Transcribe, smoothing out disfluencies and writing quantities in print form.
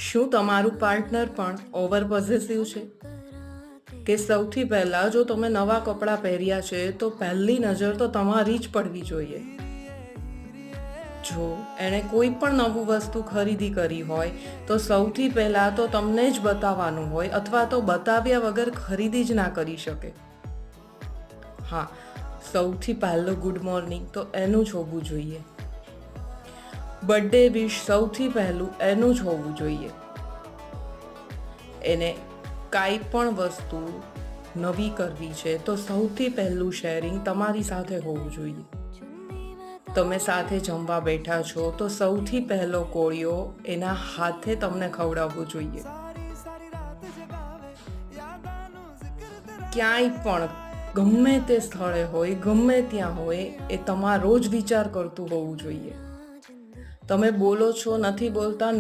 શું તમારું પાર્ટનર પણ ઓવર પોઝેસિવ છે? કે સૌથી પહેલા જો તમે નવા કપડાં પહેર્યા છે તો પહેલી નજર તો તમારી જ પડવી જોઈએ. જો એણે કોઈ પણ નવું વસ્તુ ખરીદી કરી હોય તો સૌથી પહેલા તો તમને જ બતાવવાનું હોય, અથવા તો બતાવ્યા વગર ખરીદી જ ના કરી શકે. હા, સૌથી પહેલો ગુડ મોર્નિંગ તો એનું જ હોવું જોઈએ. બર્થડે વિશ સૌથી પહેલું એનું જ હોવું જોઈએ. એને કાંઈ પણ વસ્તુ નવી કરવી છે તો સૌથી પહેલું શેરિંગ તમારી સાથે હોવું જોઈએ. તમે સાથે જમવા બેઠા છો તો સૌથી પહેલો કોળિયો એના હાથે તમને ખવડાવવો જોઈએ. ક્યાંય પણ ગમે તે સ્થળે હોય, ગમે ત્યાં હોય, એ તમારો જ વિચાર કરતું હોવું જોઈએ. તમે બોલો છો, નથી બોલતા,